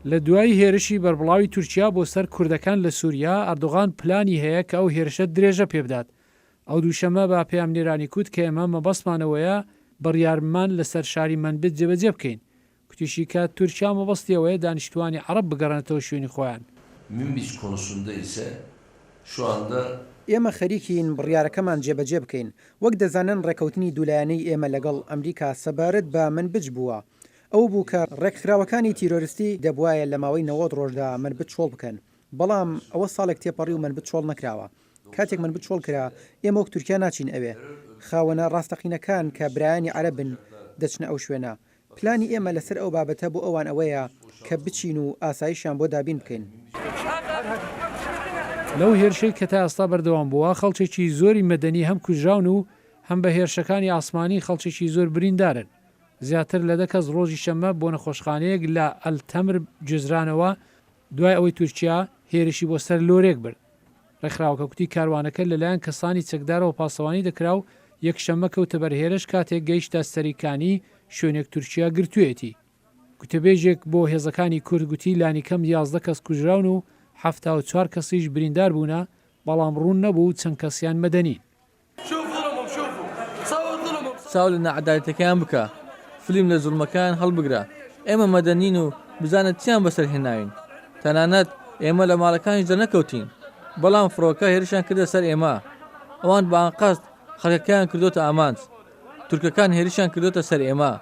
لە دوای هێرشی بەربڵاوی تورکیا بۆ سەر کوردەکان لە سووریا ئەردۆغان پلانی هەیە کە ئەو هێرشە درێژە پێبدات. ئەو دووشەمە بە پەیامنێرانی کوت کە ئێمە مەبەستمانەوەیە بڕیارمان لەسەر شاری منبت جێبەجێ بکەین. کوتیشی کە تورکیا مەبەستیەوەیە دانیشتوانی عەرەب بگەڕێنەوە شوێنی خۆیان. Münbiç konusunda ise şu anda ئێمە خەریکین بڕیارەکەمان جێبەجێ بکەین وەک دەزانن ڕێکەوتنی دوولایەنەی ئێمە لەگەڵ ئەمریکا سەبارەت بە منبج بووە ئەو بوو کە ڕێکخراوەکانی تیرۆریستی دەبوایە لە ماوەی 90 ڕۆژدا منبت چۆڵ بکەن بەڵام ئەوە ساڵێک تێپەڕی و منبت چۆڵ نەکراوە کاتێک منبت چۆڵ کرا ئێمە وەک تورکیا ناچین ئەوێ خاوەنە ڕاستەقینەکان کە برایانی عەرەبن دەچنە ئەو شوێنە پلانی ئێمە لەسەر ئەو بابەتە بۆ ئەوان ئەوەیە کە بچین و ئاساییشیان بۆ دابین بکەین. لەو هێرشەی کە تا ئێستا بەردەوام بووە خەڵکێکی زۆری مەدەنی هەم کوژراون و هەم بە هێرشەکانی ئاسمانی خەڵکێکی زۆر بریندارن. زیاتر لە 10 کەس ڕۆژی شەممە بۆ نەخۆشخانەیەک لە ئەلتەمر گوێزرانەوە دوای ئەوەی تورکیا هێرشی بۆ سەر لۆرێک برد. ڕێکخراوەکە کوتی کاروانەکە لەلایەن کەسانی چەکدارەوە پاسەوانی دەکرا و یەکشەممە کەوتە بەرهێرش کاتێک گەیشتە سەریکانی شوێنێک تورکیا گرتوێتی. کوتەبێژێک بۆ هێزەکانی کورد گوتی لانیکەم 11 کەس کوژراون و 74 کەسیش بریندار بوونە بەڵام ڕوون نەبوو چەند کەسیان مەدەنی. چاو لە نەعەدالەتەکەیان بکە فلیم لە زوڵمەکان هەڵبگرە ئێمە مەدەنین و بزانێت چیان بەسەر هێناوین تەنانەت ئێمە لە ماڵەکانیش دەرنەکەوتین بەڵام فڕۆکە هێرشیان کردە سەر ئێمە ئەوان بە ئەنقەست خەڵکەکەیان کردوتە ئامانج تورکەکان هێرشیان کردوتە سەر ئێمە.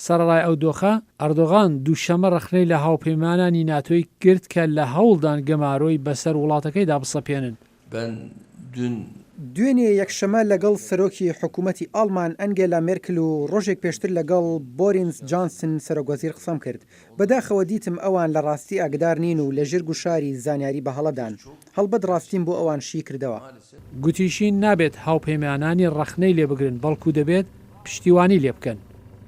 سەرڕای ئەو دۆخە ئەردۆغان دووشەمە ڕەخنەی لە هاوپەیمانانی ناتۆی کرد کە لە هەوڵدان گەمارۆی بەسەر وڵاتەکەیدا بسەپێنن. دوێنێ یەکشەمە لەگەڵ سەرۆکی حکوومەتی ئاڵمان ئەنگێلا مێرکل و ڕۆژێک پێشتر لەگەڵ بۆرینس جانسن سەرۆکوەزیر قسەم کرد بەداخەوە دیتم ئەوان لە ڕاستی ئاگدار نین و لە ژرگ و شاری زانیاری بە هەڵەدان هەڵبەت ڕاستیم بۆ ئەوان شی کردەوە. گوتیشین نابێت هاوپەیمانانی ڕەخنەی لێبگرن بەڵکو دەبێت پشتیوانی لێ بکەن.